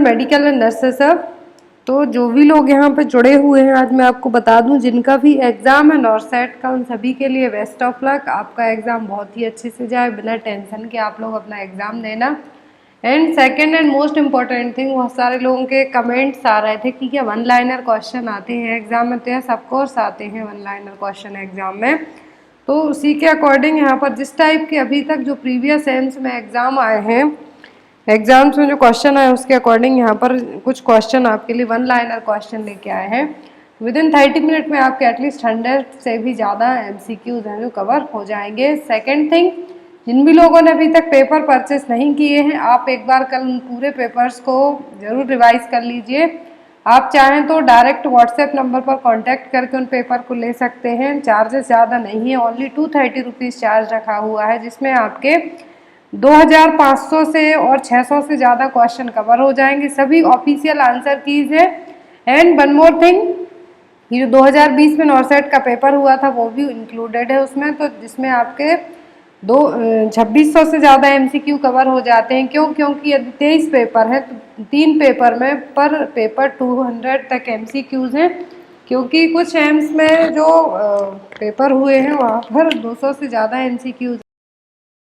Medical and nurses सब। तो जो भी लोग यहाँ पे जुड़े हुए हैं, आज मैं आपको बता दूं जिनका भी एग्ज़ाम है नॉर्सेट का, उन सभी के लिए बेस्ट ऑफ लक। आपका एग्ज़ाम बहुत ही अच्छे से जाए, बिना टेंशन के आप लोग अपना एग्ज़ाम देना। And second and most important thing, बहुत सारे लोगों के कमेंट्स आ रहे थे कि क्या वन लाइनर क्वेश्चन आते हैं एग्ज़ाम में। तो यस, ऑफकोर्स आते हैं वन लाइनर क्वेश्चन एग्ज़ाम में। तो उसी के अकॉर्डिंग यहाँ पर जिस टाइप के अभी तक जो प्रीवियस सेम्स में एग्ज़ाम आए हैं, एग्जाम्स में जो क्वेश्चन आए उसके अकॉर्डिंग यहाँ पर कुछ क्वेश्चन आपके लिए वन लाइनर क्वेश्चन लेके आए हैं। विद इन 30 मिनट में आपके एटलीस्ट 100 से भी ज़्यादा एमसीक्यूज हैं जो कवर हो जाएंगे। सेकंड थिंग, जिन भी लोगों ने अभी तक पेपर परचेस नहीं किए हैं, आप एक बार कल उन पूरे पेपर्स को ज़रूर रिवाइज कर लीजिए। आप चाहें तो डायरेक्ट व्हाट्सएप नंबर पर कॉन्टैक्ट करके उन पेपर को ले सकते हैं। चार्जेस ज़्यादा नहीं है, ओनली 230 रुपीज़ चार्ज रखा हुआ है, जिसमें आपके 2500 से और 600 से ज़्यादा क्वेश्चन कवर हो जाएंगे। सभी ऑफिशियल आंसर कीज है। एंड वन मोर थिंग, ये जो 2020 में नॉर्सेट का पेपर हुआ था वो भी इंक्लूडेड है उसमें, तो जिसमें आपके 2600 से ज़्यादा एमसीक्यू कवर हो जाते हैं। क्योंकि यदि 23 पेपर है तो 3 पेपर में पर पेपर 200 तक एमसीक्यूज हैं। क्योंकि कुछ एम्स में जो पेपर हुए हैं वहाँ पर 200 से ज़्यादा एमसीक्यूज।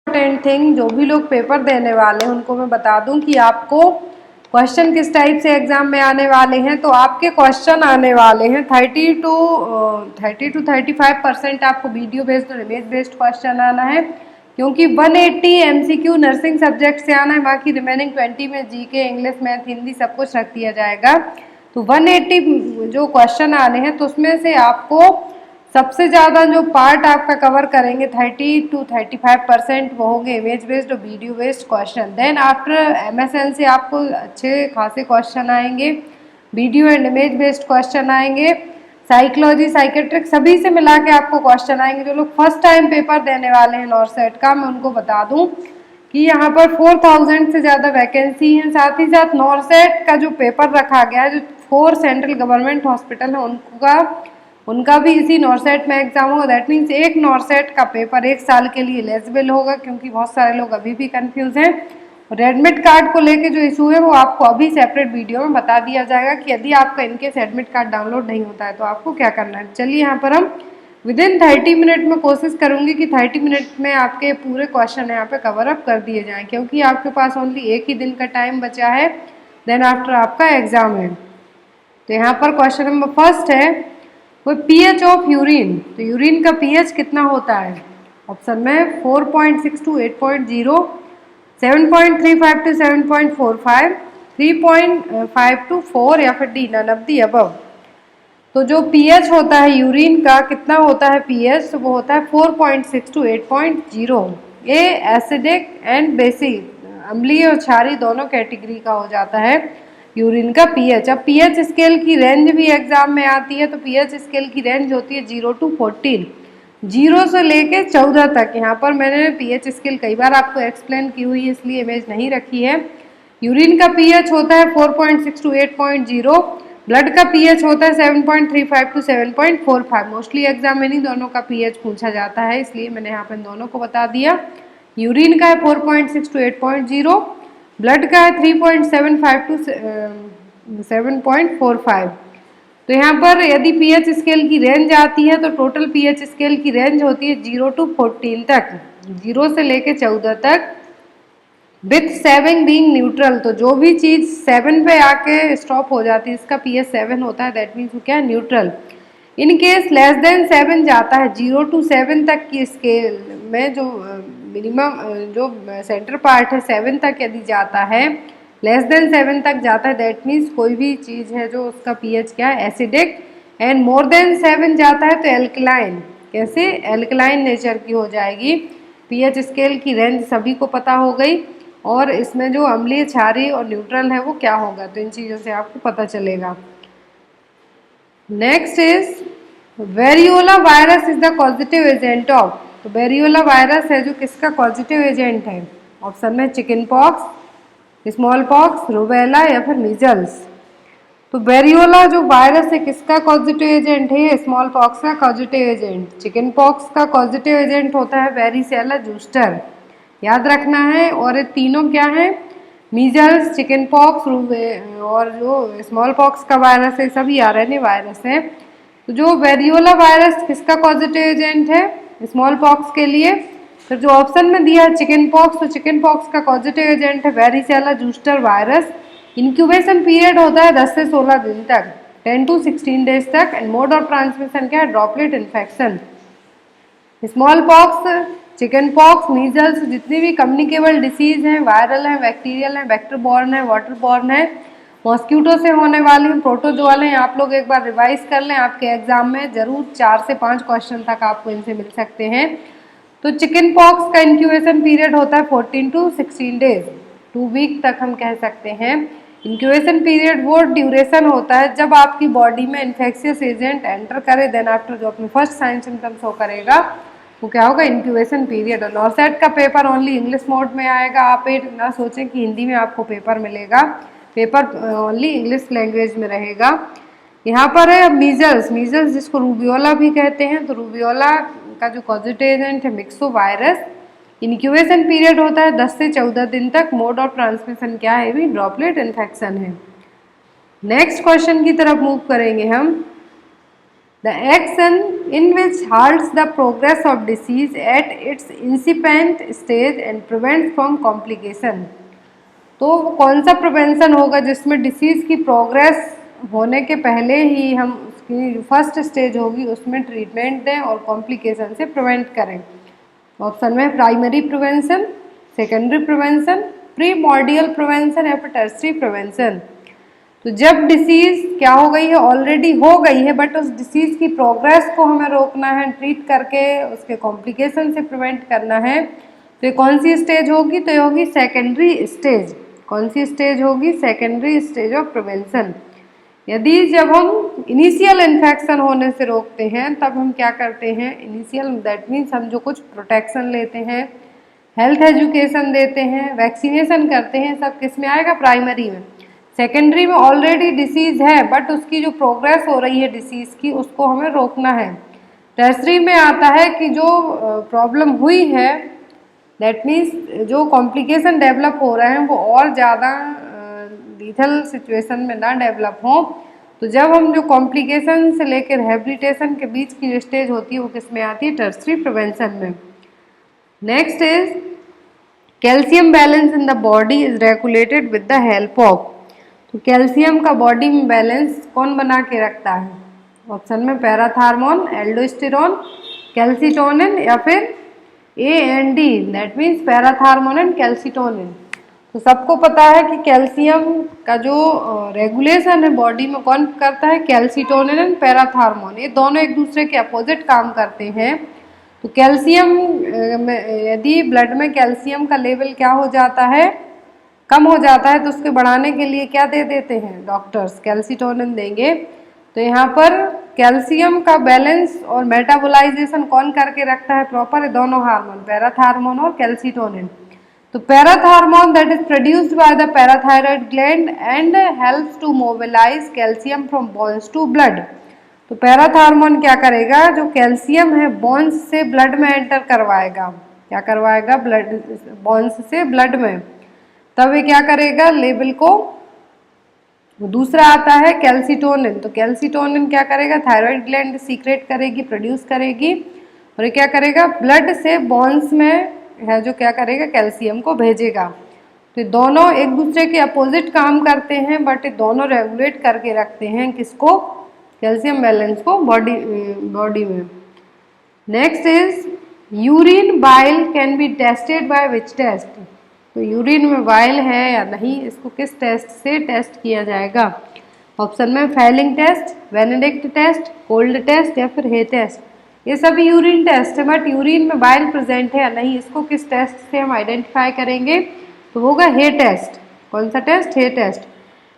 इम्पोर्टेंट थिंग, जो भी लोग पेपर देने वाले हैं उनको मैं बता दूं कि आपको क्वेश्चन किस टाइप से एग्जाम में आने वाले हैं। तो आपके क्वेश्चन आने वाले हैं 30 टू 35% आपको वीडियो बेस्ड और इमेज बेस्ड क्वेश्चन आना है। क्योंकि 180 एमसीक्यू नर्सिंग सब्जेक्ट से आना है, बाकी रिमेनिंग 20 में जीके, इंग्लिश, मैथ, हिंदी सब कुछ रख दिया जाएगा। तो 180 जो क्वेश्चन आने हैं तो उसमें से आपको सबसे ज़्यादा जो पार्ट आपका कवर करेंगे 30 टू 35% वो होंगे इमेज बेस्ड और video based question. Then after MSN से आपको अच्छे खासे क्वेश्चन आएंगे, video and image based question आएंगे, साइकोलॉजी, साइकेट्रिक, सभी से मिला के आपको क्वेश्चन आएंगे। जो लोग फर्स्ट टाइम पेपर देने वाले हैं नॉर्सेट का, मैं उनको बता दूं कि यहाँ पर 4000 से ज़्यादा वैकेंसी है। साथ ही साथ नॉर्सेट का जो पेपर रखा गया है, जो 4 सेंट्रल गवर्नमेंट हॉस्पिटल है उनका भी इसी नॉर्सेट में एग्जाम होगा। दैट मीन्स एक नॉर्सेट का पेपर 1 साल के लिए एलिजिबल होगा। क्योंकि बहुत सारे लोग अभी भी कंफ्यूज हैं। और एडमिट कार्ड को लेके जो इशू है वो आपको अभी सेपरेट वीडियो में बता दिया जाएगा कि यदि आपका इनकेस एडमिट कार्ड डाउनलोड नहीं होता है तो आपको क्या करना है। चलिए यहाँ पर हम विद इन 30 मिनट में कोशिश करूँगी कि 30 मिनट में आपके पूरे क्वेश्चन यहाँ पे कवर अप कर दिए जाएँ। क्योंकि आपके पास ओनली एक ही दिन का टाइम बचा है, देन आफ्टर आपका एग्जाम है। तो यहाँ पर क्वेश्चन नंबर फर्स्ट है, वो पीएच ऑफ यूरिन। तो यूरिन का पीएच कितना होता है? ऑप्शन में 4.6 टू 8.0, 7.35 टू 7.45, 3.5 टू 4 या फिर D, none of the above. तो जो पीएच होता है यूरिन का, कितना होता है पीएच? तो वो होता है 4.6 टू 8.0। ये एसिडिक एंड बेसिक, अम्लीय और क्षारीय दोनों कैटेगरी का हो जाता है यूरिन का पीएच। अब पीएच स्केल की रेंज भी एग्जाम में आती है। तो पीएच स्केल की रेंज होती है 0 टू 14, 0 से लेके 14 तक। यहाँ पर मैंने पीएच स्केल कई बार आपको एक्सप्लेन की हुई है, इसलिए इमेज नहीं रखी है। यूरिन का पीएच होता है 4.6 टू 8.0, ब्लड का पीएच होता है 7.35 टू 7.45। मोस्टली एग्जाम में नहीं दोनों का पीएच पूछा जाता है, इसलिए मैंने यहाँ पर दोनों को बता दिया। यूरिन का है 4.6 टू 8.0, ब्लड का है 3.75 टू 7.45। तो यहाँ पर यदि पीएच स्केल की रेंज आती है तो टोटल पीएच स्केल की रेंज होती है 0 टू 14 तक, 0 से लेके 14 तक, विथ 7 बीइंग न्यूट्रल। तो जो भी चीज 7 पे आके स्टॉप हो जाती है इसका पीएच 7 होता है, दैट मीन्स क्या है, neutral. In case less than 7 जाता है, 0 टू 7 तक की स्केल में जो मिनिमम जो सेंटर पार्ट है 7 तक यदि जाता है, लेस देन 7 तक जाता है, दैट मीन्स कोई भी चीज़ है जो उसका पीएच क्या है, एसिडिक। एंड मोर देन 7 जाता है तो एल्कलाइन, कैसे, एल्कलाइन नेचर की हो जाएगी। पीएच स्केल की रेंज सभी को पता हो गई। और इसमें जो अम्लीय, क्षारीय और न्यूट्रल है वो क्या होगा, तो इन चीज़ों से आपको पता चलेगा। Next is variola virus is the positive agent of. तो वेरियोला वायरस है जो किसका पॉजिटिव एजेंट है? ऑप्शन में chicken pox, small pox, rubella या फिर मीजल्स। तो वेरियोला जो वायरस है किसका पॉजिटिव एजेंट है? स्मॉल पॉक्स का पॉजिटिव एजेंट। चिकन पॉक्स का पॉजिटिव एजेंट होता है वेरिसेला जूस्टर, याद रखना है। और ये तीनों क्या है? मीजल्स, चिकन पॉक्स और जो स्मॉल पॉक्स का वायरस है, सभी आरएनए वायरस है। तो जो वेरियोला वायरस किसका पॉजिटिव एजेंट है स्मॉल पॉक्स के लिए? तो जो ऑप्शन में दिया है चिकन पॉक्स, तो चिकन पॉक्स का पॉजिटिव एजेंट है varicella zoster virus. Incubation period होता है 10 से 16 दिन तक, 10 to 16 डेज तक। एंड मोड ऑफ ट्रांसमिशन क्या है? Droplet infection. Small pox, chicken pox, measles, जितनी भी कम्युनिकेबल डिसीज हैं, वायरल हैं, बैक्टीरियल हैं, वेक्टर बॉर्न है, वाटर बॉर्न है, मॉस्क्यूटो से होने वाली, प्रोटोजोअल हैं। आप लोग एक बार रिवाइज कर लें, आपके एग्जाम में जरूर 4 से 5 क्वेश्चन तक आपको इनसे मिल सकते हैं। तो चिकन पॉक्स का इंक्यूबेशन पीरियड होता है 14 to 16 डेज, 2 वीक तक हम कह सकते हैं। इंक्यूबेशन पीरियड वो ड्यूरेशन होता है जब आपकी बॉडी में इन्फेक्शियस एजेंट एंटर करे, देन आफ्टर जो अपने फर्स्ट साइन सिम्टम्स शो करेगा वो क्या होगा? Incubation period. और नॉर्सेट का पेपर ओनली इंग्लिश मोड में आएगा। आप ये ना सोचें कि हिंदी में आपको पेपर मिलेगा, पेपर ओनली इंग्लिश लैंग्वेज में रहेगा। यहाँ पर है मीजल्स, मीजल्स जिसको रूबियोला भी कहते हैं। तो रूबियोला का जो पॉजिटिव एजेंट है मिक्सो वायरस। इंक्यूबेशन पीरियड होता है 10 से 14 दिन तक। मोड ऑफ ट्रांसमिशन क्या है? भी ड्रॉपलेट इन्फेक्शन है। नेक्स्ट क्वेश्चन की तरफ मूव करेंगे हम। The action in which halts the progress of disease at its incipient stage and prevents from complication। तो कौन सा प्रिवेंशन होगा जिसमें डिसीज की प्रोग्रेस होने के पहले ही हम उसकी फर्स्ट स्टेज होगी उसमें ट्रीटमेंट दें और कॉम्प्लिकेशन से प्रिवेंट करें? ऑप्शन में primary prevention, secondary prevention, primordial prevention या फिर टर्सरी प्रिवेंशन। तो जब डिसीज क्या हो गई है? ऑलरेडी हो गई है, बट उस डिसीज की प्रोग्रेस को हमें रोकना है, ट्रीट करके उसके कॉम्प्लिकेशन से प्रिवेंट करना है। तो ये कौन सी स्टेज होगी? तो ये होगी सेकेंडरी स्टेज। कौन सी स्टेज होगी? Secondary stage of prevention. यदि जब हम इनिशियल इन्फेक्शन होने से रोकते हैं तब हम क्या करते हैं? इनिशियल दैट मीन्स हम जो कुछ प्रोटेक्शन लेते हैं, हेल्थ एजुकेशन देते हैं, वैक्सीनेशन करते हैं, सब किस में आएगा? प्राइमरी में। सेकेंडरी में ऑलरेडी डिसीज है बट उसकी जो प्रोग्रेस हो रही है डिसीज की उसको हमें रोकना है। टर्सरी में आता है कि जो प्रॉब्लम हुई है दैट मीन्स जो कॉम्प्लिकेशन डेवलप हो रहे हैं वो और ज़्यादा लीथल सिचुएशन में ना डेवलप हो। तो जब हम जो कॉम्प्लिकेशन से लेकर रिहेबिलिटेशन के बीच की जो स्टेज होती है वो किस में आती है? टर्सरी प्रिवेंशन में। Next is calcium balance in the body is regulated with the help of. तो कैल्शियम का बॉडी में बैलेंस कौन बना के रखता है? ऑप्शन में पैराथार्मोन, एल्डोस्टेरोन, कैल्सिटोनिन या फिर AND, that means parathormone and calcitonin. तो सबको पता है कि कैल्शियम का जो रेगुलेशन है बॉडी में कौन करता है? Calcitonin and parathormone. ये दोनों एक दूसरे के अपोजिट काम करते हैं। तो कैल्शियम यदि ब्लड में कैल्शियम का लेवल क्या हो जाता है? कम हो जाता है, तो उसके बढ़ाने के लिए क्या दे देते हैं डॉक्टर्स? कैल्सिटोनिन देंगे। तो यहाँ पर कैल्शियम का बैलेंस और मेटाबोलाइजेशन कौन करके रखता है प्रॉपर? दोनों हार्मोन, पैराथार्मोन और कैल्सिटोनिन। तो parathormone that is produced by the parathyroid gland and helps to mobilise calcium from bones to blood. तो पैराथार्मोन क्या करेगा? जो कैल्शियम है बोन्स से ब्लड में एंटर करवाएगा। क्या करवाएगा? ब्लड, बोन्स से ब्लड में। तब ये क्या करेगा? लेवल को। दूसरा आता है कैल्सिटोनिन। तो कैल्सिटोनिन क्या करेगा? थायराइड ग्लैंड सीक्रेट करेगी, प्रोड्यूस करेगी और ये क्या करेगा? ब्लड से बोन्स में है जो क्या करेगा? कैल्शियम को भेजेगा। तो दोनों एक दूसरे के अपोजिट काम करते हैं बट दोनों रेगुलेट करके रखते हैं किसको? कैल्शियम बैलेंस को बॉडी में। Next is urine bile can be tested by which test. तो यूरिन में बाइल है या नहीं इसको किस टेस्ट से टेस्ट किया जाएगा? ऑप्शन में Fehling test, Benedict test, cold test या फिर हे टेस्ट। ये सभी यूरिन टेस्ट है बट यूरिन में बाइल प्रेजेंट है या नहीं इसको किस टेस्ट से हम आइडेंटिफाई करेंगे? तो होगा हे टेस्ट। कौन सा टेस्ट? हे टेस्ट।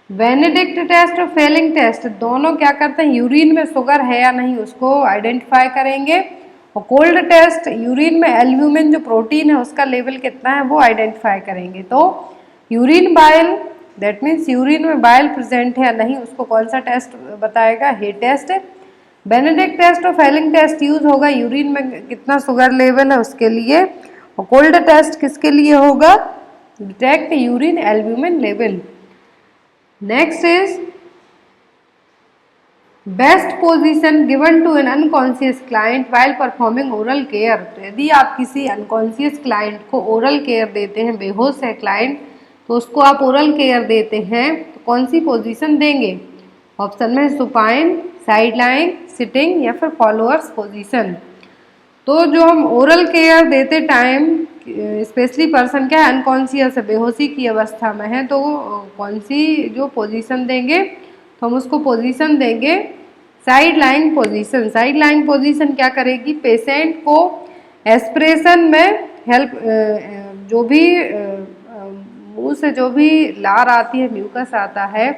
बेनेडिक्ट टेस्ट और फेलिंग टेस्ट दोनों क्या करते हैं? यूरिन में शुगर है या नहीं उसको आइडेंटिफाई करेंगे। और कोल्ड टेस्ट यूरिन में एल्ब्यूमिन जो प्रोटीन है उसका लेवल कितना है वो आइडेंटिफाई करेंगे। तो urine bile that means urine में बाइल प्रेजेंट है या नहीं उसको कौन सा टेस्ट बताएगा? हे टेस्ट। बेनेडिक्ट टेस्ट और फेलिंग टेस्ट यूज होगा यूरिन में कितना शुगर लेवल है उसके लिए। और कोल्ड टेस्ट किसके लिए होगा? Detect urine albumin level. Next is best position given to an unconscious client while performing oral care. तो यदि आप किसी अनकॉन्शियस क्लाइंट को ओरल केयर देते हैं, बेहोश है क्लाइंट, तो उसको आप ओरल केयर देते हैं, तो कौन सी पोजीशन देंगे? ऑप्शन में सुपाइन, साइड लाइंग, सिटिंग या फिर फॉलोअर्स पोजीशन। तो जो हम ओरल केयर देते टाइम स्पेशली पर्सन क्या है, अनकॉन्शियस है, बेहोशी की अवस्था में है, तो कौन सी जो पोजीशन देंगे? तो हम उसको पोजीशन देंगे side lying position. Side lying position क्या करेगी? पेशेंट को एस्पिरेशन में हेल्प, जो भी मुंह से जो भी लार आती है, म्यूकस आता है,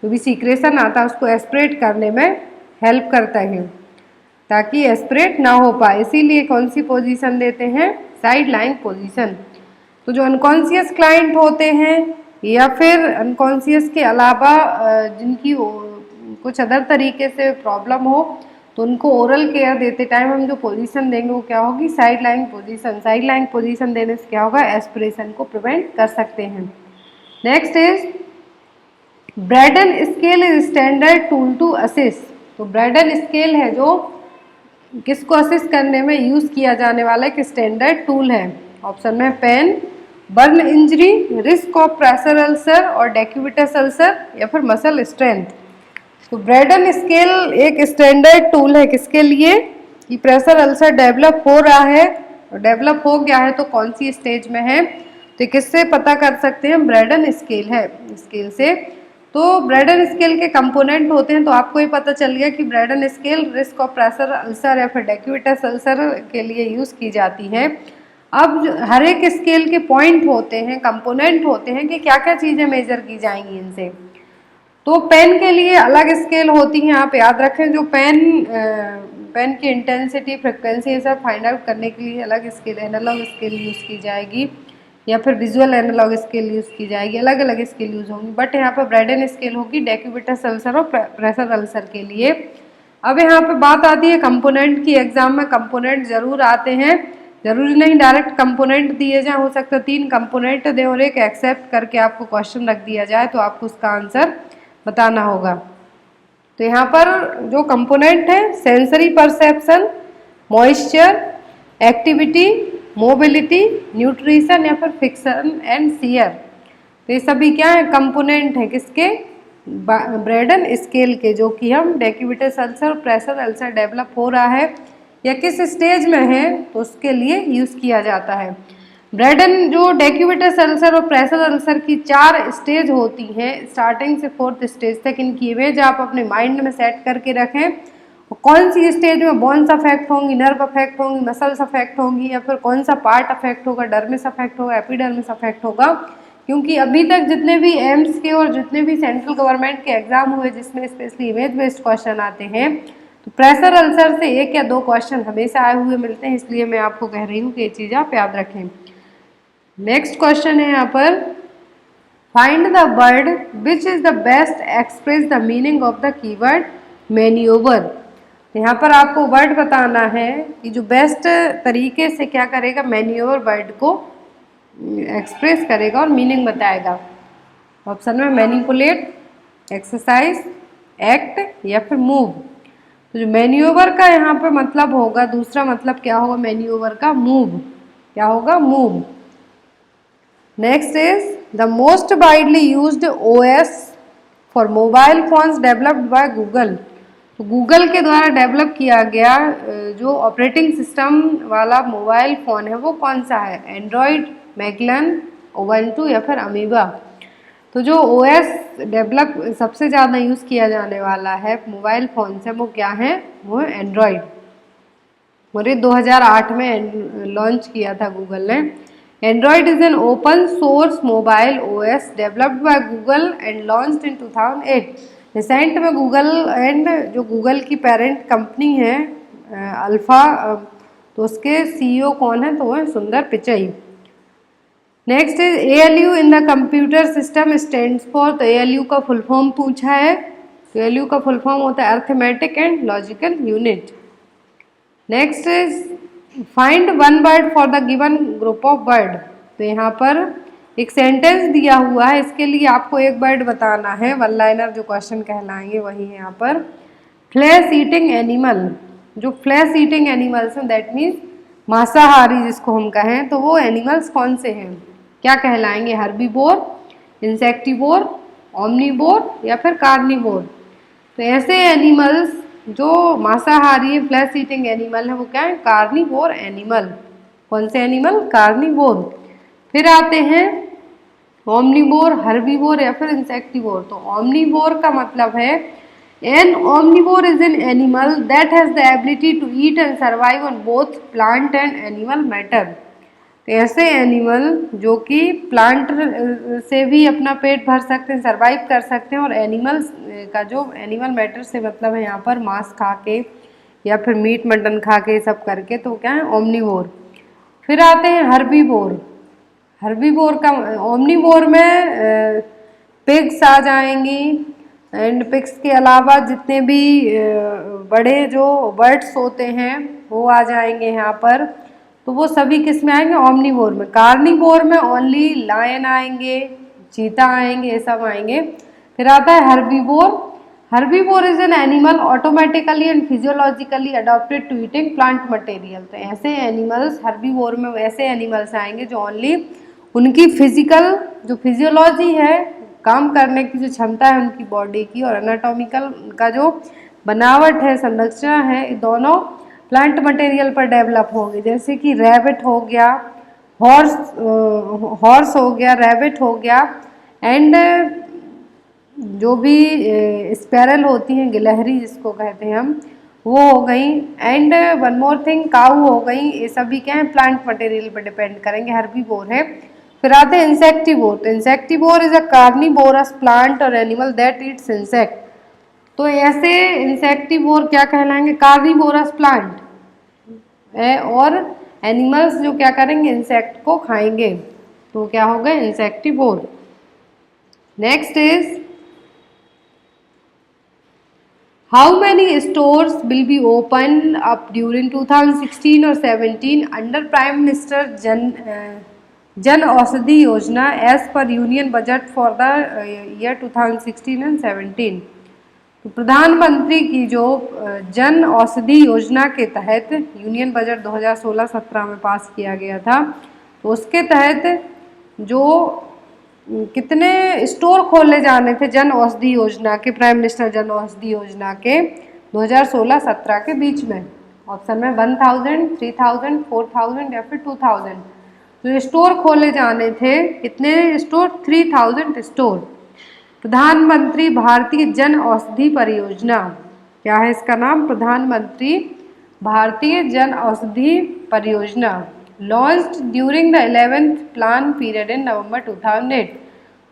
जो भी सीक्रेशन आता है, उसको एस्पिरेट करने में हेल्प करता है ताकि एस्पिरेट ना हो पाए। इसीलिए कौन सी पोजीशन देते हैं? Side lying position. तो जो अनकॉन्शियस क्लाइंट होते हैं या फिर अनकॉन्शियस के अलावा जिनकी कुछ अदर तरीके से प्रॉब्लम हो, तो उनको ओरल केयर देते टाइम हम जो पोजीशन देंगे वो क्या होगी? Side lying position. Side lying position देने से क्या होगा? एस्पिरेशन को प्रिवेंट कर सकते हैं। Next is Braden scale is standard tool to assist. तो ब्रैडन स्केल है जो किसको असिस्ट करने में यूज किया जाने वाला एक स्टैंडर्ड टूल है। ऑप्शन में pain, burn injury, risk of pressure ulcer और डेक्यूबिटस अल्सर या फिर मसल स्ट्रेंथ। तो ब्रैडन स्केल एक स्टैंडर्ड टूल है किसके लिए? कि प्रेशर अल्सर डेवलप हो रहा है, और डेवलप हो गया है तो कौन सी स्टेज में है, तो किससे पता कर सकते हैं? ब्रैडन स्केल है, स्केल से। तो ब्रैडन स्केल के कंपोनेंट होते हैं, तो आपको ये पता चल गया कि Braden scale risk of pressure ulcer या फिर डेक्यूबिटस अल्सर के लिए यूज की जाती है। अब हर एक स्केल के पॉइंट होते हैं, कंपोनेंट होते हैं कि क्या क्या चीजें मेजर की जाएंगी इनसे। तो पेन के लिए अलग स्केल होती है, आप याद रखें। जो पेन की इंटेंसिटी, फ्रिक्वेंसी, ये सब फाइंड आउट करने के लिए अलग स्केल, एनालॉग स्केल यूज की जाएगी या फिर विजुअल एनालॉग स्केल यूज की जाएगी। अलग अलग स्केल यूज होंगी, बट यहाँ पर ब्रैडन स्केल होगी डेक्यूबिटस अल्सर और प्रेशर अल्सर के लिए। अब यहाँ पे बात आती है कंपोनेंट की। एग्जाम में कंपोनेंट जरूर आते हैं, जरूरी नहीं डायरेक्ट कंपोनेंट दिए जाए, हो सकता है 3 कंपोनेंट दे और एक एक्सेप्ट करके आपको क्वेश्चन रख दिया जाए, तो आपको उसका आंसर बताना होगा। तो यहाँ पर जो कंपोनेंट है, sensory perception, moisture, activity, mobility, nutrition या फिर फिक्सन एंड शियर। तो ये सभी क्या है? कंपोनेंट है किसके? ब्रैडन स्केल के, जो कि हम डेक्यूबिटस अल्सर, प्रेशर अल्सर डेवलप हो रहा है या किस स्टेज में है, तो उसके लिए यूज किया जाता है। ब्रैडन जो डेक्यूबिटस अल्सर और प्रेशर अल्सर की 4 स्टेज होती हैं, स्टार्टिंग से 4th स्टेज तक। इनकी इमेज आप अपने माइंड में सेट करके रखें। कौन सी स्टेज में बोन्स अफेक्ट होंगी, नर्व अफेक्ट होंगी, मसल्स अफेक्ट होंगी, या फिर कौन सा पार्ट अफेक्ट होगा, डर्मिस अफेक्ट होगा, एपिडर्मिस अफेक्ट होगा। क्योंकि अभी तक जितने भी एम्स के और जितने भी सेंट्रल गवर्नमेंट के एग्जाम हुए जिसमें स्पेशली इमेज बेस्ड क्वेश्चन आते हैं, तो प्रेशर अल्सर से 1 या 2 क्वेश्चन हमेशा आए हुए मिलते हैं। इसलिए मैं आपको कह रही हूँ कि ये चीज़ आप याद रखें। नेक्स्ट क्वेश्चन है यहाँ पर, find the word which is the best express the meaning of the keyword manoeuvre. यहाँ पर आपको वर्ड बताना है कि जो बेस्ट तरीके से क्या करेगा, मैन्यूवर वर्ड को एक्सप्रेस करेगा और मीनिंग बताएगा। ऑप्शन में मैनिपुलेट, एक्सरसाइज, एक्ट या फिर मूव। तो जो मैन्यूवर का यहाँ पे मतलब होगा, दूसरा मतलब क्या होगा मैन्यूवर का? मूव। क्या होगा? Move. Next is the most widely used OS for mobile phones developed by Google. तो गूगल के द्वारा डेवलप किया गया जो ऑपरेटिंग सिस्टम वाला मोबाइल फ़ोन है वो कौन सा है? एंड्रॉयड, मैगलन, ओबंटू या फिर अमीबा। तो जो OS डेवलप सबसे ज़्यादा यूज़ किया जाने वाला है मोबाइल फ़ोन से वो क्या है? वो एंड्रॉयड। और ये 2008 में लॉन्च किया था गूगल ने। Android is an open source mobile OS developed by Google and launched in 2008। Recent में गूगल एंड जो गूगल की पेरेंट कंपनी है अल्फा, तो उसके CEO कौन है? तो वो है सुंदर Pichai. Next is ALU in the computer system stands for. तो ALU का फुल फॉर्म पूछा है, तो ALU का फुल फॉर्म होता है arithmetic and logical unit. Next is find one word for the given group of word. तो यहाँ पर एक सेंटेंस दिया हुआ है, इसके लिए आपको एक वर्ड बताना है, वन लाइनर जो क्वेश्चन कहलाएंगे वही है यहाँ पर। फ्लैश ईटिंग एनिमल, जो फ्लैश ईटिंग एनिमल्स हैं दैट मीन्स मांसाहारी जिसको हम कहें, तो वो एनिमल्स कौन से हैं, क्या कहलाएंगे, हर्बीवोर, इंसेक्टिवोर, ओमनीवोर या फिर कार्निवोर। तो ऐसे एनिमल्स जो मांसाहारी फ्लैश ईटिंग एनिमल है वो क्या है, कार्निवोर एनिमल। कौन से एनिमल, कार्निवोर। फिर आते हैं ओमनीवोर, हर्बीवोर या फिर इंसेक्टिवोर। तो ओमनीवोर का मतलब है an omnivore is an animal that has the ability to eat and survive on both plant and animal matter. तो ऐसे एनिमल जो कि प्लांट से भी अपना पेट भर सकते हैं, सर्वाइव कर सकते हैं, और एनिमल्स का जो एनिमल मैटर से मतलब है यहाँ पर मांस खा के या फिर मीट मटन खा के सब करके, तो क्या है, ओमनीवोर। फिर आते हैं हर्बीवोर। हर्बीवोर का, ओमनीवोर में पिग्स आ जाएंगी एंड पिग्स के अलावा जितने भी बड़े जो बर्ड्स होते हैं वो आ जाएंगे यहाँ पर। तो वो सभी किस में आएंगे, ओमनीवोर में। कार्निवोर में ओनली लायन आएंगे, चीता आएंगे, ये सब आएंगे। फिर आता है herbivore. Herbivore is an animal automatically and physiologically adopted to eating plant material. तो ऐसे एनिमल्स हर्बीवोर में वैसे एनिमल्स आएंगे जो ओनली उनकी फिजिकल जो फिजियोलॉजी है, काम करने की जो क्षमता है उनकी बॉडी की, और एनाटॉमिकल का जो बनावट है, संरचना है, दोनों प्लांट मटेरियल पर डेवलप होंगे। जैसे कि रैबिट हो गया, हॉर्स हो गया, रैबिट हो गया, एंड जो भी स्पैरल होती हैं, गिलहरी जिसको कहते हैं हम, वो हो गई, एंड वन मोर थिंग काऊ हो गई। ये सभी क्या है, प्लांट मटेरियल पर डिपेंड करेंगे, हर्बीवोर है। फिर आते हैं इंसेक्टिवोर। तो इंसेक्टिवोर इज अ कार्निवोरस प्लांट और एनिमल दैट ईट्स इंसेक्ट। तो ऐसे इंसेक्टिवोर क्या कहलाएंगे, कार्निवोरस प्लांट और एनिमल्स जो क्या करेंगे, इंसेक्ट को खाएंगे, तो क्या हो गए, insectivore. Next is how many stores will be open up during 2016 और 17 under prime minister Jan Aushadhi Yojana as per union budget for the year 2016 and 17। तो प्रधानमंत्री की जो जन औषधि योजना के तहत यूनियन बजट 2016-17 में पास किया गया था, तो उसके तहत जो कितने स्टोर खोले जाने थे जन औषधि योजना के, प्राइम मिनिस्टर जन औषधि योजना के 2016-17 के बीच में। ऑप्शन में 1000, 3000, 4000 या फिर 2000। तो स्टोर खोले जाने थे, कितने स्टोर, 3000 स्टोर। प्रधानमंत्री भारतीय जन औषधि परियोजना, क्या है इसका नाम, प्रधानमंत्री भारतीय Jan Aushadhi Pariyojana, launched during the 11th plan period in November 2008।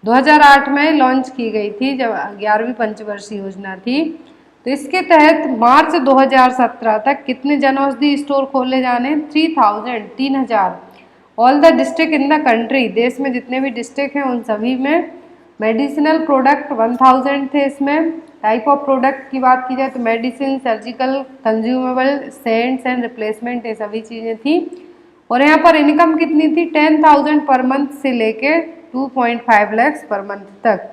2008 में लॉन्च की गई थी जब 11वीं पंचवर्षीय योजना थी। तो इसके तहत मार्च 2017 तक कितने जन औषधि स्टोर खोले जाने, 3000, 3000। All the district in the country, देश में जितने भी डिस्ट्रिक्ट हैं उन सभी में। मेडिसिनल प्रोडक्ट 1000 थे इसमें। टाइप ऑफ प्रोडक्ट की बात की जाए तो medicine, surgical, consumable, cents and replacement, ये सभी चीज़ें थी। और यहाँ पर इनकम कितनी थी, 10,000 पर मंथ से लेके 2.5 लाख पर मंथ तक।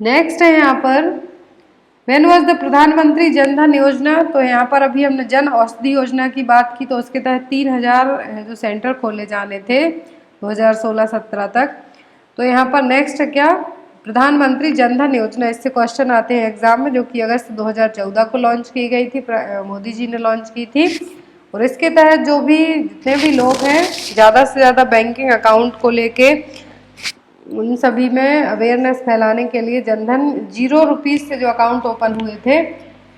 नेक्स्ट है यहाँ पर व्हेन वाज द प्रधानमंत्री जन धन योजना। तो यहाँ पर अभी हमने जन औषधि योजना की बात की, तो उसके तहत 3000 जो सेंटर खोले जाने थे 2016-17 तक। तो यहाँ पर नेक्स्ट क्या, प्रधानमंत्री जन धन योजना, इससे क्वेश्चन आते हैं एग्जाम में, जो कि अगस्त 2014 को लॉन्च की गई थी, मोदी जी ने लॉन्च की थी। और इसके तहत जो भी जितने भी लोग हैं ज़्यादा से ज़्यादा बैंकिंग अकाउंट को लेके उन सभी में अवेयरनेस फैलाने के लिए जनधन 0 रुपीज़ से जो अकाउंट ओपन हुए थे,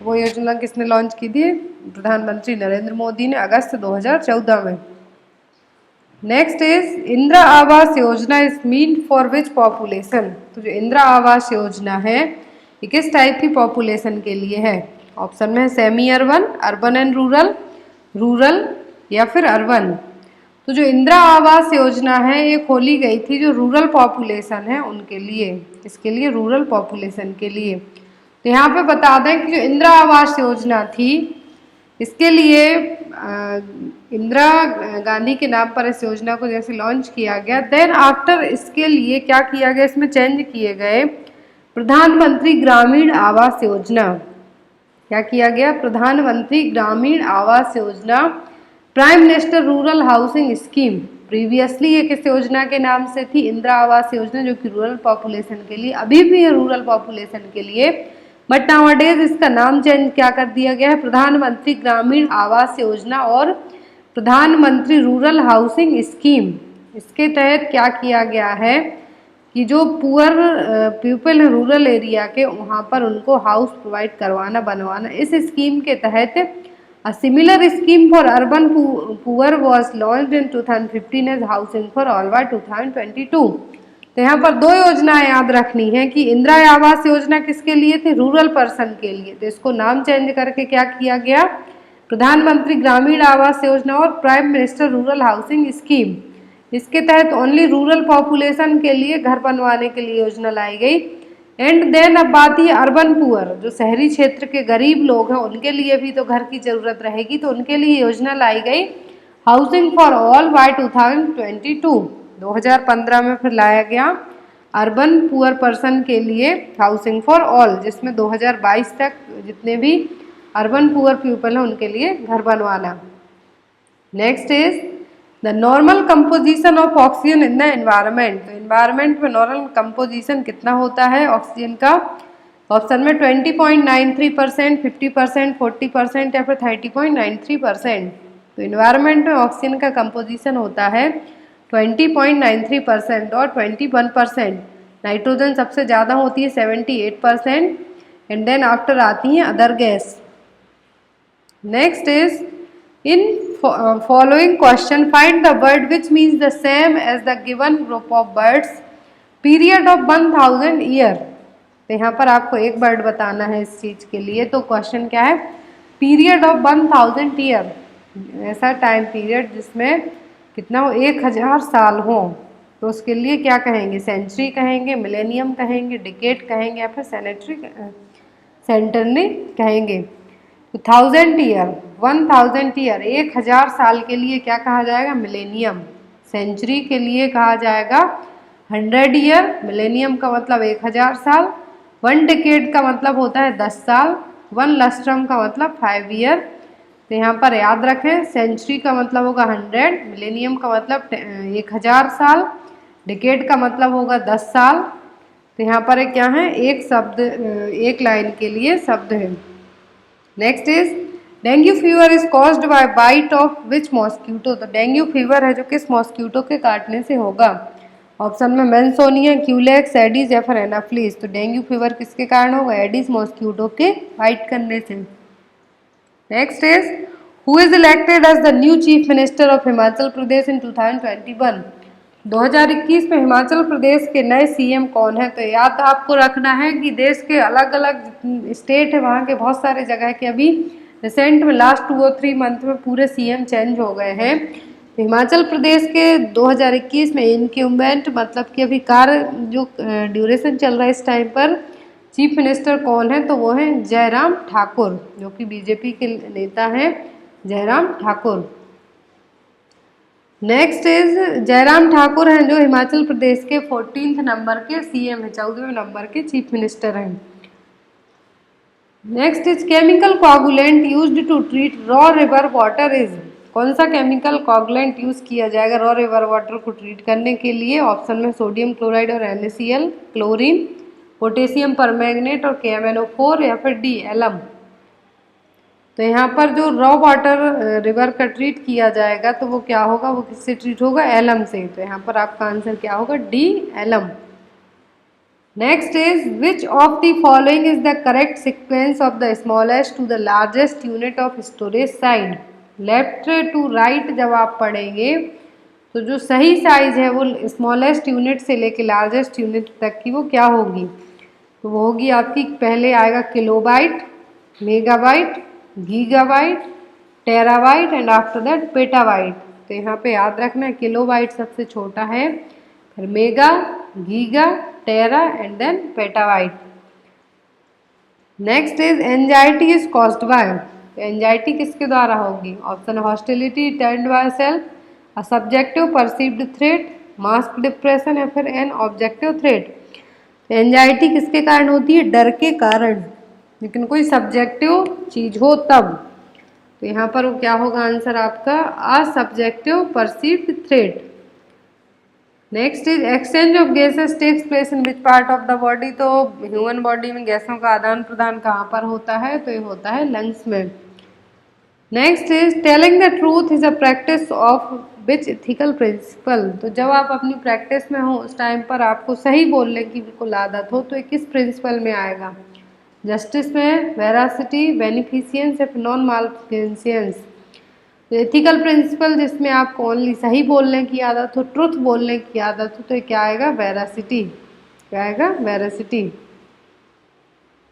वो योजना किसने लॉन्च की थी, प्रधानमंत्री नरेंद्र मोदी ने अगस्त 2014 में। Next is Indira Awas Yojana is mean for which population. तो जो इंदिरा आवास योजना है ये किस टाइप की पॉपुलेशन के लिए है। ऑप्शन में semi urban, urban and rural, rural या फिर अर्बन। तो जो इंदिरा आवास योजना है ये खोली गई थी जो रूरल पॉपुलेशन है उनके लिए, इसके लिए रूरल पॉपुलेशन के लिए। तो यहाँ पे बता दें कि जो इंदिरा आवास योजना थी इसके लिए इंदिरा गांधी के नाम पर इस योजना को जैसे लॉन्च किया गया, देन आफ्टर इसके लिए क्या किया गया, इसमें चेंज किए गए प्रधानमंत्री ग्रामीण आवास योजना। क्या किया गया, प्रधानमंत्री Gramin Awas Yojana, prime minister rural housing scheme. Previously ये किस योजना के नाम से थी, इंदिरा आवास योजना, जो कि रूरल पॉपुलेशन के लिए, अभी भी है रूरल पॉपुलेशन के लिए, बट नाउअडेज इसका नाम चेंज क्या कर दिया गया है, प्रधानमंत्री ग्रामीण आवास योजना और प्रधानमंत्री रूरल हाउसिंग स्कीम। इसके तहत क्या किया गया है कि जो पुअर पीपल है रूरल एरिया के, वहाँ पर उनको हाउस प्रोवाइड करवाना, बनवाना। इस स्कीम के तहत a similar scheme for urban poor was launched in 2015 as housing for all by 2022। तो यहाँ पर दो योजनाएं याद रखनी है कि इंदिरा आवास योजना किसके लिए थी, रूरल पर्सन के लिए, तो इसको नाम चेंज करके क्या किया गया, प्रधानमंत्री ग्रामीण आवास योजना और prime minister rural housing scheme. इसके तहत ओनली रूरल पॉपुलेशन के लिए घर बनवाने के लिए योजना लाई गई। एंड देन अब बात ही अर्बन पुअर, जो शहरी क्षेत्र के गरीब लोग हैं उनके लिए भी तो घर की जरूरत रहेगी, तो उनके लिए योजना लाई गई हाउसिंग फॉर ऑल बाय 2022। 2015 में फिर लाया गया अर्बन पुअर पर्सन के लिए हाउसिंग फॉर ऑल, जिसमें 2022 तक जितने भी अर्बन पुअर पीपल हैं उनके लिए घर बनवाना। Next is the normal composition of oxygen in the environment. तो एनवायरनमेंट में नॉर्मल कंपोजिशन कितना होता है ऑक्सीजन का, ऑप्शन में 20.93%, 50%, 40% या फिर 30.93%। तो एनवायरनमेंट में ऑक्सीजन का कंपोजिशन होता है 20.93% और 21%। नाइट्रोजन सबसे ज़्यादा होती है 78%, एंड देन आफ्टर आती हैं other gas. Next is in following question find the word which means the same as the given group of birds period of 1000 year। तो यहाँ पर आपको एक वर्ड बताना है इस चीज के लिए, तो क्वेश्चन क्या है, पीरियड ऑफ 1000 ईयर, ऐसा टाइम पीरियड जिसमें कितना हो, 1000 साल हो, तो उसके लिए क्या कहेंगे, सेंचुरी कहेंगे, मिलेनियम कहेंगे, डिकेड कहेंगे या फिर सेंटरनी कहेंगे। तो 1000 ईयर, 1000 ईयर, 1000 साल के लिए क्या कहा जाएगा, मिलेनियम। सेंचुरी के लिए कहा जाएगा 100 ईयर, मिलेनियम का मतलब 1000 साल। 1 डिकेड का मतलब होता है 10 साल। 1 लस्ट्रम का मतलब 5 ईयर। तो यहाँ पर याद रखें, सेंचुरी का मतलब होगा 100, मिलेनियम का मतलब 1000 साल, डिकेड का मतलब होगा 10 साल। तो यहाँ पर क्या है, एक शब्द, एक लाइन के लिए शब्द है। Next is dengue fever is caused by bite of which mosquito. तो डेंगू फीवर है जो किस मॉस्क्यूटो के काटने से होगा, ऑप्शन में मेंसोनिया, क्यूलेक्स, एडिस या फिर एनाफ्लिस। तो डेंगू फीवर किसके कारण होगा, एडिस मॉस्क्यूटो के बाइट करने से। Next is who is elected as the new chief minister of Himachal Pradesh in 2021। 2021 में हिमाचल प्रदेश के नए सीएम कौन है। तो याद आपको रखना है कि देश के अलग अलग स्टेट है, वहाँ के बहुत सारे जगह के अभी रिसेंट में लास्ट 2 और 3 मंथ में पूरे सीएम चेंज हो गए हैं। तो हिमाचल प्रदेश के 2021 में इनक्यूम्बेंट मतलब कि अभी कार्य जो ड्यूरेशन चल रहा है इस टाइम पर, चीफ मिनिस्टर कौन है, तो वो है जयराम ठाकुर, जो कि बीजेपी के नेता हैं जयराम ठाकुर। नेक्स्ट इज जयराम ठाकुर हैं जो हिमाचल प्रदेश के 14th नंबर के सीएम है, 14वें नंबर के चीफ मिनिस्टर हैं। Next is chemical coagulant used to treat raw river water is. कौन सा केमिकल कोगुलेंट यूज किया जाएगा रॉ रिवर वाटर को ट्रीट करने के लिए, ऑप्शन में सोडियम क्लोराइड और NaCl, क्लोरीन, पोटेशियम परमैंगनेट और KMnO4 या फिर D एलम। तो यहाँ पर जो रॉ वाटर रिवर का ट्रीट किया जाएगा तो वो क्या होगा, वो किससे ट्रीट होगा, एलम से। तो यहाँ पर आपका आंसर क्या होगा, D alum. Next is which of the following is the correct sequence of the smallest to the largest unit of storage side. Left to right जब आप पढ़ेंगे तो जो सही साइज है वो स्मॉलेस्ट यूनिट से लेके लार्जेस्ट यूनिट तक की वो क्या होगी, तो वो होगी आपकी, पहले आएगा kilobyte, megabyte, gigabyte, terabyte and after that petabyte. तो यहाँ पे याद रखना है किलोबाइट सबसे छोटा है, फिर mega, giga, tera and then petabyte. Next is anxiety is caused by. तो एंजाइटी किसके द्वारा होगी? Option hostility turned by self, a subjective perceived threat, mask depression या फिर एन ऑब्जेक्टिव थ्रेट। एंजाइटी किसके कारण होती है? डर के कारण, लेकिन कोई सब्जेक्टिव चीज हो तब। तो यहाँ पर क्या होगा आंसर आपका? A subjective perceived threat. Next is exchange of gases takes place in which part of the body. तो ह्यूमन बॉडी में गैसों का आदान प्रदान कहाँ पर होता है? तो ये होता है लंग्स में। Next is telling the truth is a practice of which ethical principle. तो जब आप अपनी प्रैक्टिस में हो उस टाइम पर आपको सही बोलने की बिल्कुल आदत हो तो ये किस प्रिंसिपल में आएगा? जस्टिस में, वेरासिटी, बेनिफिशियंस या नॉन मालफिशियंस। तो एथिकल प्रिंसिपल जिसमें आपको ओनली सही बोलने की आदत हो, ट्रुथ बोलने की आदत हो, तो ये क्या आएगा? वेरासिटी। क्या आएगा? Veracity.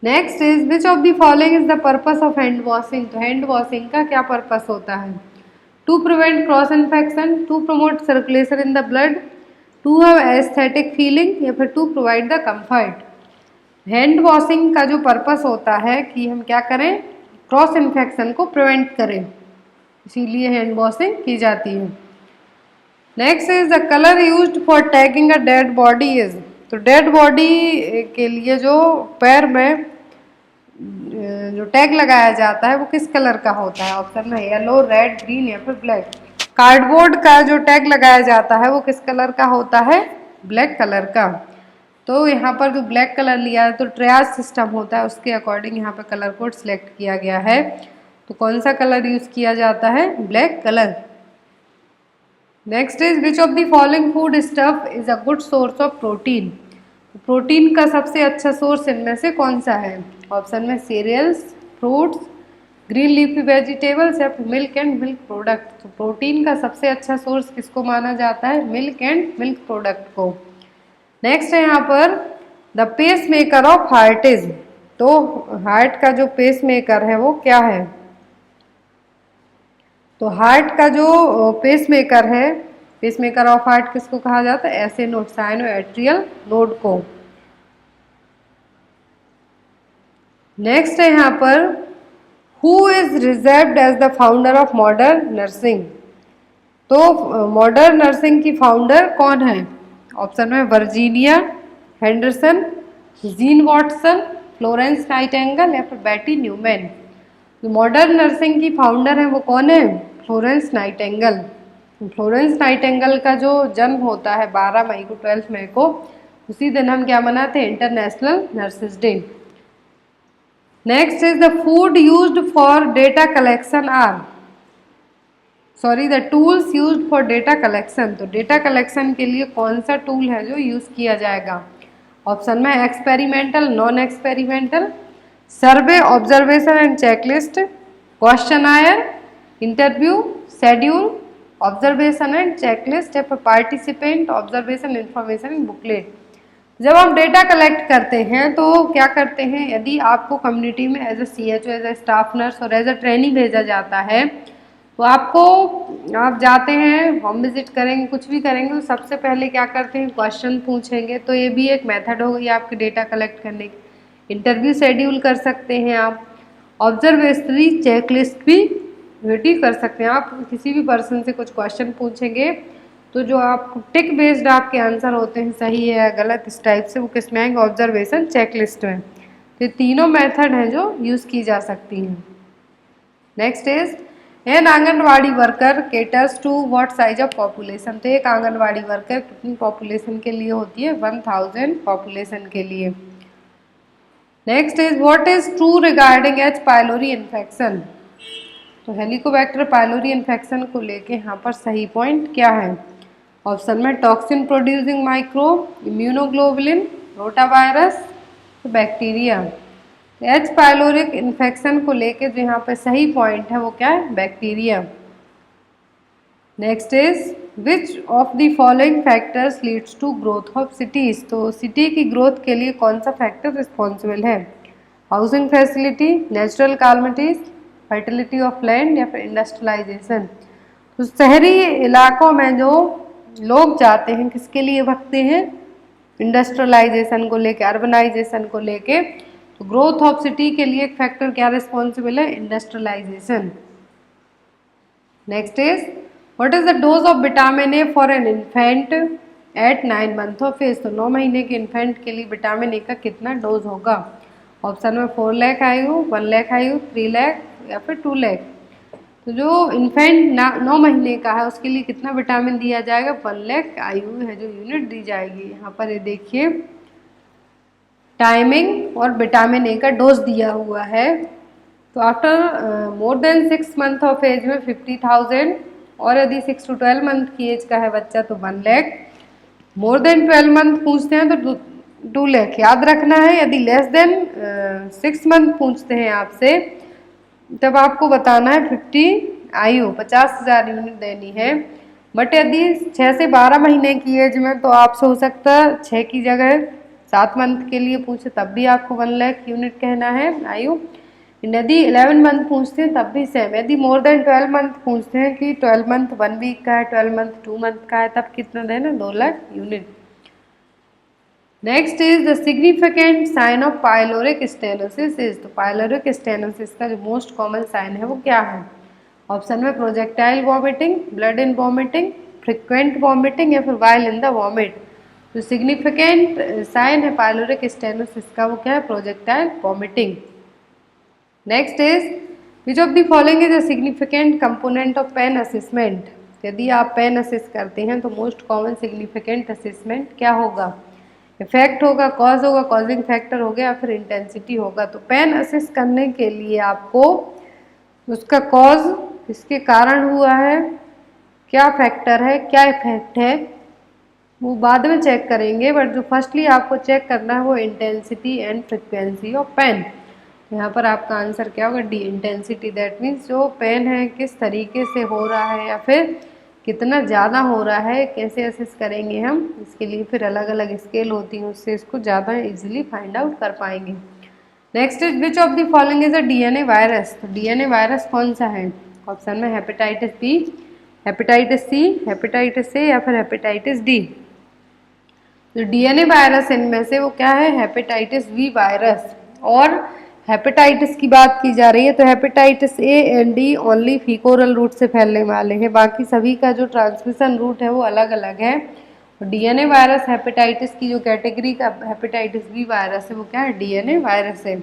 Next is which of the following is the purpose of hand washing. तो हैंड वॉशिंग का क्या पर्पस होता है? To prevent cross infection, to promote circulation in the blood, to have aesthetic feeling या फिर to provide the comfort. Hand washing का जो purpose होता है कि हम क्या करें? क्रॉस इन्फेक्शन को प्रिवेंट करें, इसीलिए हैंड वॉशिंग की जाती है। Next is the colour used for tagging a dead body is. तो डेड बॉडी के लिए जो पैर में जो टैग लगाया जाता है वो किस कलर का होता है? ऑप्शन में येलो, रेड, ग्रीन या फिर ब्लैक। कार्डबोर्ड का जो टैग लगाया जाता है वो किस कलर का होता है? ब्लैक कलर का। तो यहाँ पर जो ब्लैक कलर लिया है तो ट्रायज सिस्टम होता है, उसके अकॉर्डिंग यहाँ पर कलर कोड सिलेक्ट किया गया है। तो कौन सा कलर यूज किया जाता है? Black colour. Next is which of the following food stuff is a good source of protein. Protein का सबसे अच्छा सोर्स इनमें से कौन सा है? ऑप्शन में cereals, fruits, green leafy vegetables या फिर मिल्क एंड मिल्क प्रोडक्ट। तो प्रोटीन का सबसे अच्छा सोर्स किसको माना जाता है? मिल्क एंड मिल्क प्रोडक्ट को। नेक्स्ट है यहाँ पर the pacemaker of heart is. तो हार्ट का जो पेस मेकर है वो क्या है? तो हार्ट का जो पेस मेकर है, पेस मेकर ऑफ हार्ट किसको कहा जाता है? SA node, sino atrial node को। नेक्स्ट है यहाँ पर who is reserved as the founder of modern nursing. तो मॉडर्न नर्सिंग की फाउंडर कौन है? ऑप्शन में Virginia Henderson, Jean Watson, Florence Nightingale या फिर बेटी न्यूमैन। जो मॉडर्न नर्सिंग की फाउंडर है वो कौन है? Florence Nightingale. फ्लोरेंस नाइटिंगेल का जो जन्म होता है 12 मई को, 12 मई को, उसी दिन हम क्या मनाते हैं? International nurses day. Next is the food used for data collection are. Sorry, the tools used for data collection. तो डेटा कलेक्शन के लिए कौन सा टूल है जो यूज किया जाएगा? ऑप्शन में experimental, non experimental, survey, observation and checklist, questionnaire, interview, schedule, observation and checklist या फिर पार्टिसिपेंट ऑब्जर्वेशन इंफॉर्मेशन बुकलेट। जब हम डेटा कलेक्ट करते हैं तो क्या करते हैं? यदि आपको कम्युनिटी में as a CHO, as a staff nurse और एज ए ट्रेनिंग भेजा जाता है तो आपको, आप जाते हैं, होम विजिट करेंगे, कुछ भी करेंगे तो सबसे पहले क्या करते हैं? क्वेश्चन पूछेंगे। तो ये भी एक मेथड हो गई आपके डेटा कलेक्ट करने की। इंटरव्यू शेड्यूल कर सकते हैं आप, ऑब्जर्वेशनरी चेकलिस्ट भी रेडी कर सकते हैं। आप किसी भी पर्सन से कुछ क्वेश्चन पूछेंगे तो जो आप टिक बेस्ड आपके आंसर होते हैं, सही है या गलत, इस टाइप से, वो किस में आएंगे? ऑब्जर्वेशन चेकलिस्ट में। तो तीनों मेथड हैं जो यूज़ की जा सकती हैं। Next is an anganwadi worker caters to what size of population. तो एक आंगनवाड़ी वर्कर कितनी पॉपुलेशन के लिए होती है? 1000 पॉपुलेशन के लिए। Next is what is true regarding H pylori infection. तो हेलिकोबैक्टर पाइलोरी इन्फेक्शन को लेके यहाँ पर सही पॉइंट क्या है? ऑप्शन में toxin producing microbe, immunoglobulin, rotavirus, तो बैक्टीरिया। एच पाइलोरिक इन्फेक्शन को लेके जो यहाँ पे सही पॉइंट है वो क्या है? Bacteria. Next is which of the following factors leads to growth of cities. तो सिटी की ग्रोथ के लिए कौन सा फैक्टर रिस्पॉन्सिबल है? Housing facility, natural calamities, fertility of land या फिर इंडस्ट्रियलाइजेशन। तो शहरी इलाकों में जो लोग जाते हैं किसके लिए भागते हैं? इंडस्ट्रियलाइजेशन को लेके, अर्बनाइजेशन को लेके। तो ग्रोथ ऑफ सिटी के लिए एक फैक्टर क्या रिस्पॉन्सिबल है, industrialisation. Next is what is the dose of vitamin A for an infant at 9 month of age. तो 9 महीने के इन्फेंट के लिए विटामिन ए का कितना डोज होगा। ऑप्शन में 4 लाख आयु, 1 लाख आयु, 3 लाख या फिर 2 लाख। तो जो इन्फेंट 9 महीने का है उसके लिए कितना विटामिन दिया जाएगा, 1 लाख आयु है जो यूनिट दी जाएगी। यहाँ पर ये देखिए टाइमिंग और विटामिन ए का डोज दिया हुआ है। तो after more than 6 month of age में 50,000 और यदि 6 to 12 मंथ की एज का है बच्चा तो 1 लाख। मोर देन 12 मंथ पूछते हैं तो 2 लाख याद रखना है। यदि लेस देन 6 मंथ पूछते हैं आपसे तब आपको बताना है 50 आयु 50,000 यूनिट देनी है। बट यदि 6 से 12 महीने की एज में तो आपसे हो सकता है 6 की जगह 7 मंथ के लिए पूछे तब भी आपको 1 लाख यूनिट कहना है आयु। यदि 11 मंथ पूछते हैं तब भी सेम। यदि मोर देन 12 मंथ पूछते हैं कि 12 मंथ 1 वीक का है, 12 मंथ 2 मंथ का है, तब कितना देना, 2 lakh unit. Next is the significant sign of pyloric stenosis is. तो पाइलोरिक स्टेनोसिस का जो मोस्ट कॉमन साइन है वो क्या है। ऑप्शन में projectile vomiting, blood in vomiting, frequent vomiting या फिर वाइल इन द वॉमिट। जो सिग्निफिकेंट साइन है पाइलोरिक स्टेनोसिस का वो क्या है, projectile vomiting. Next is which of the following is a significant component of pain assessment. यदि आप पेन असेस करते हैं तो मोस्ट कॉमन सिग्निफिकेंट असेसमेंट क्या होगा, इफेक्ट होगा, कॉज होगा, कॉजिंग फैक्टर हो गया, फिर इंटेंसिटी होगा। तो पेन असेस करने के लिए आपको उसका कॉज किसके कारण हुआ है, क्या फैक्टर है, क्या इफेक्ट है, वो बाद में चेक करेंगे। बट जो फर्स्टली आपको चेक करना है वो intensity and frequency of pain. यहाँ पर आपका आंसर क्या होगा, डी इंटेंसिटी। दैट मीन्स जो पेन है किस तरीके से हो रहा है या फिर कितना ज़्यादा हो रहा है, कैसे असेस करेंगे हम, इसके लिए फिर अलग अलग स्केल होती हैं, उससे इसको ज़्यादा इजीली फाइंड आउट कर पाएंगे। Next is which of the following is a DNA virus. तो डीएनए वायरस कौन सा है। ऑप्शन में hepatitis B, hepatitis C, hepatitis A या फिर हेपेटाइटिस डी। जो डीएनए वायरस इनमें से वो क्या है, हेपेटाइटिस बी वायरस। और हेपेटाइटिस की बात की जा रही है तो hepatitis A and D only faecal oral route से फैलने वाले हैं, बाकी सभी का जो ट्रांसमिशन रूट है वो अलग अलग है। डीएनए वायरस हेपेटाइटिस की जो कैटेगरी का हेपेटाइटिस बी वायरस है वो क्या है, डीएनए वायरस है।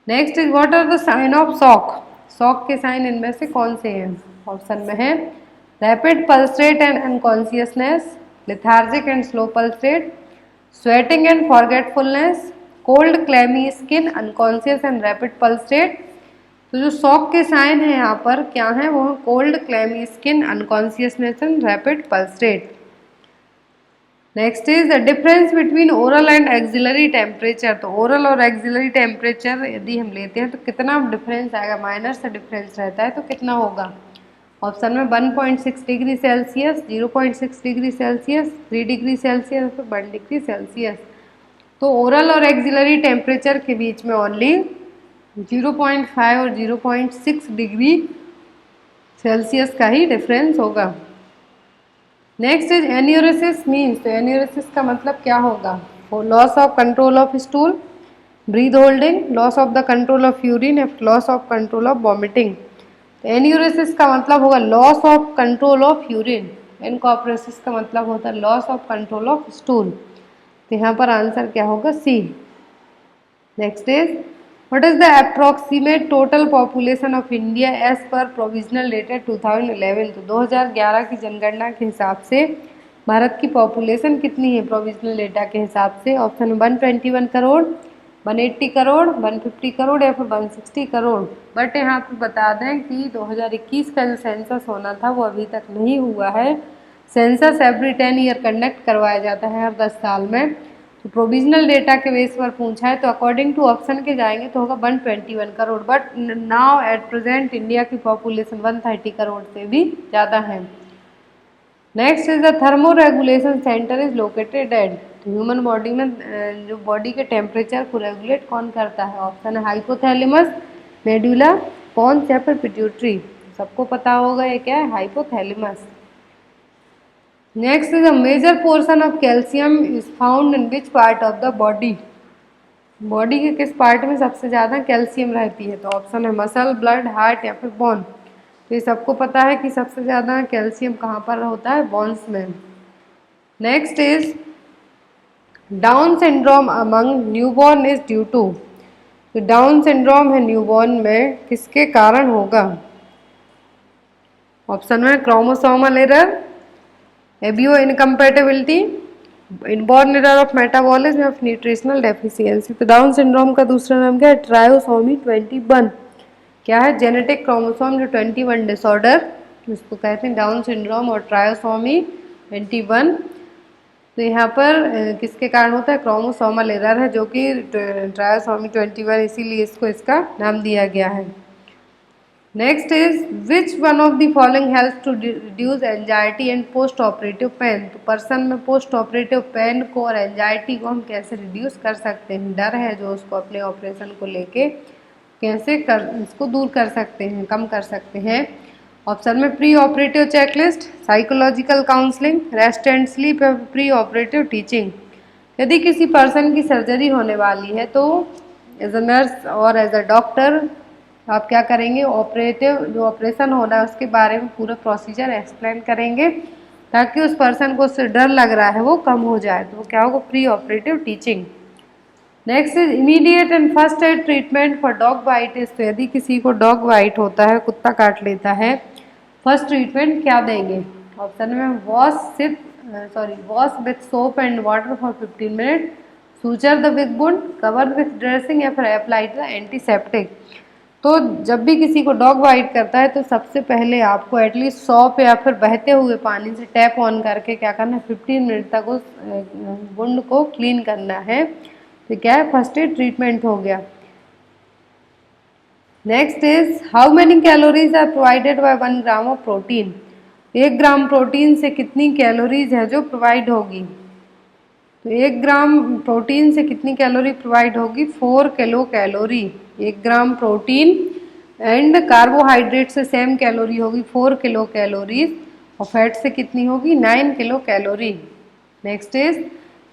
Next is what are the sign of shock. Shock के साइन इनमें से कौन से हैं। ऑप्शन में है rapid pulse rate and unconsciousness, lethargic and slow pulse rate, sweating and forgetfulness, cold clammy skin, unconscious and rapid pulse rate. तो जो शॉक के साइन है यहाँ पर क्या है, वो cold clammy skin, unconsciousness and rapid pulse rate. Next is the difference between oral and axillary temperature. तो ओरल और एक्सिलरी टेम्परेचर यदि हम लेते हैं तो कितना डिफरेंस आएगा, माइनर से डिफरेंस रहता है तो कितना होगा। ऑप्शन में 1.6 degree Celsius, 0.6 degree Celsius, 3 degree Celsius, फिर 1 डिग्री सेल्सियस। तो ओरल और एक्सिलरी टेम्परेचर के बीच में ओनली 0.5 और 0.6 डिग्री सेल्सियस का ही डिफरेंस होगा। Next is enuresis means. तो एन्यूरेसिस का मतलब क्या होगा, loss of control of stool, breath holding, loss of the control of urine, loss of control of vomiting. तो एन्यूरेसिस का मतलब होगा loss of control of urine, encopresis का मतलब होता है loss of control of stool. तो यहाँ पर आंसर क्या होगा, C. Next is what is the approximate total population of India as per provisional data 2011। तो 2011 की जनगणना के हिसाब से भारत की पॉपुलेशन कितनी है प्रोविजनल डेटा के हिसाब से। ऑप्शन 121 करोड़, 180 करोड़, 150 करोड़ या फिर 160 करोड़। बट यहाँ पर बता दें कि 2021 का जो सेंसस होना था वो अभी तक नहीं हुआ है। सेंसस एवरी 10 ईयर कंडक्ट करवाया जाता है, हर 10 साल में। तो प्रोविजनल डेटा के बेस पर पूछा है तो अकॉर्डिंग टू ऑप्शन के जाएंगे तो होगा 121 crore. But now at present India की पॉपुलेशन 130 करोड़ से भी ज़्यादा है। Next is the thermo regulation centre is located at. Human body में जो बॉडी के टेम्परेचर को रेगुलेट कौन करता है। ऑप्शन है हाइपोथैलेमस, मेडुला, पॉन्स या फिर पिट्यूटरी। सबको पता होगा ये क्या है, hypothalamus. Next is a major portion of calcium is found in which part of the body। Body के किस पार्ट में सबसे ज़्यादा कैल्शियम रहती है? तो ऑप्शन है मसल, ब्लड, हार्ट या फिर बोन। तो ये सबको पता है कि सबसे ज़्यादा कैल्शियम कहाँ पर होता है? बोन्स में। Next is Down syndrome among newborn is due to. तो डाउन सिंड्रोम है न्यूबॉर्न में किसके कारण होगा? ऑप्शन में chromosomal error, ABO incompatibility, inborn error of metabolism of nutritional deficiency. तो डाउन सिंड्रोम का दूसरा नाम क्या है? ट्रायोसोमी 21। क्या है? जेनेटिक क्रोमोसोम जो 21 डिसऑर्डर, जिसको कहते हैं डाउन सिंड्रोम और ट्रायोसोमी 21। तो यहाँ पर किसके कारण होता है? क्रोमोसोमल एरर है, जो कि ट्रायोसोमी 21, इसीलिए इसको इसका नाम दिया गया है। Next is which one of the following helps to reduce anxiety and post operative pain. तो पर्सन में पोस्ट ऑपरेटिव पेन को और एंजाइटी को हम कैसे रिड्यूस कर सकते हैं? डर है जो उसको अपने ऑपरेशन को लेके, कैसे इसको दूर कर सकते हैं, कम कर सकते हैं? ऑप्शन में pre operative checklist, psychological counselling, rest and sleep या प्री ऑपरेटिव टीचिंग। यदि किसी पर्सन की सर्जरी होने वाली है तो एज अ नर्स और एज अ डॉक्टर आप क्या करेंगे? ऑपरेटिव जो ऑपरेशन होना है उसके बारे में पूरा प्रोसीजर एक्सप्लेन करेंगे, ताकि उस पर्सन को उससे डर लग रहा है वो कम हो जाए। तो वो क्या होगा? Pre operative teaching. Next is immediate and first aid treatment for dog bite. तो यदि किसी को डॉग बाइट होता है, कुत्ता काट लेता है, फर्स्ट ट्रीटमेंट क्या देंगे? ऑप्शन में wash with soap and water for 15 minute, suture the big wound, cover with dressing या फिर अप्लाई द एंटीसेप्टिक। तो जब भी किसी को डॉग बाइट करता है तो सबसे पहले आपको एटलीस्ट सॉप या फिर बहते हुए पानी से टैप ऑन करके क्या करना है? 15 मिनट तक उस वुंड को क्लीन करना है। तो क्या है? फर्स्ट एड ट्रीटमेंट हो गया। Next is how many calories are provided by 1 gram of protein. 1 gram protein से कितनी कैलोरीज है जो प्रोवाइड होगी? तो 1 ग्राम प्रोटीन से कितनी कैलोरी प्रोवाइड होगी? 4 kilo calorie. 1 gram protein and carbohydrate से सेम कैलोरी होगी 4 किलो कैलोरीज, और फैट से कितनी होगी? 9 kilo calorie. Next is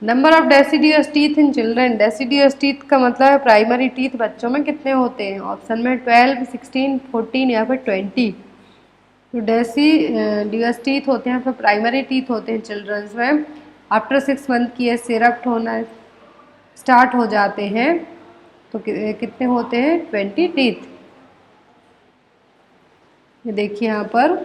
number of deciduous teeth in children. Deciduous teeth का मतलब है प्राइमरी टीथ बच्चों में कितने होते हैं? ऑप्शन में 12, 16, 14 या फिर 20। तो डेसिडियस टीथ होते हैं, फिर प्राइमरी टीथ होते हैं चिल्ड्रंस में। आफ्टर 6 मंथ की एज से इरप्ट होना स्टार्ट हो जाते हैं। तो कितने होते हैं? 20 टीथ। ये देखिए यहाँ पर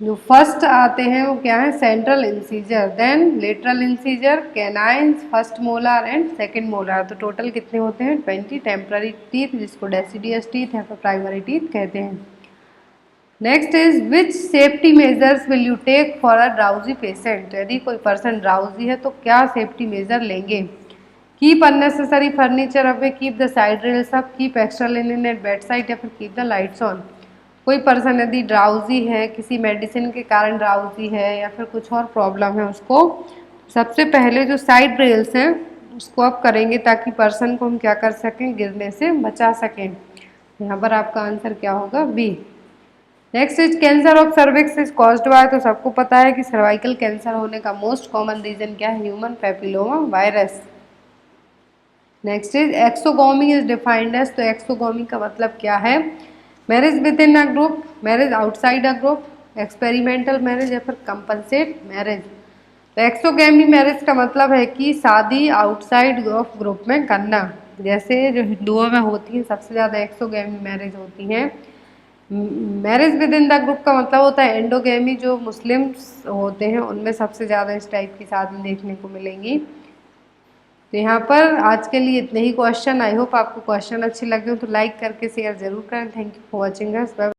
जो फर्स्ट आते हैं वो क्या है? Central incisor, then lateral incisor, canines, first molar and second molar. तो टोटल कितने होते हैं? 20 टेम्पररी टीथ, जिसको डेसिडियस टीथ या फिर प्राइमरी टीथ कहते हैं। Next is which safety measures will you take for a drowsy patient. यदि कोई पर्सन ड्राउजी है तो क्या सेफ्टी मेजर लेंगे? Keep unnecessary furniture away, keep the side rails up, keep extra linen at bed side या फिर keep the lights on. कोई person यदि ड्राउजी है, किसी मेडिसिन के कारण ड्राउजी है या फिर कुछ और प्रॉब्लम है, उसको सबसे पहले जो साइड रेल्स हैं उसको अप करेंगे, ताकि पर्सन को हम क्या कर सकें? गिरने से बचा सकें। यहाँ पर आपका आंसर क्या होगा? B. Next is cancer of cervix is caused by. तो सबको पता है कि सर्वाइकल कैंसर होने का मोस्ट कॉमन रीजन क्या है? Human papilloma virus. Next is exogamy is defined as. तो एक्सोगोमी का मतलब क्या है? Marriage within a group, marriage outside a group, experimental marriage या फिर कंपनसेट मैरिज। तो एक्सोगेमी मैरिज का मतलब है कि शादी आउटसाइड ऑफ ग्रुप में करना, जैसे जो हिंदुओं में होती है सबसे ज़्यादा एक्सोगेमी मैरिज होती हैं। Marriage with in the group का मतलब होता है एंडोगेमी, जो मुस्लिम्स होते हैं उनमें सबसे ज़्यादा इस टाइप की शादी देखने को मिलेंगी। तो यहाँ पर आज के लिए इतने ही क्वेश्चन। आई होप आपको क्वेश्चन अच्छे लगे हो तो लाइक करके शेयर जरूर करें। Thank you for watching us.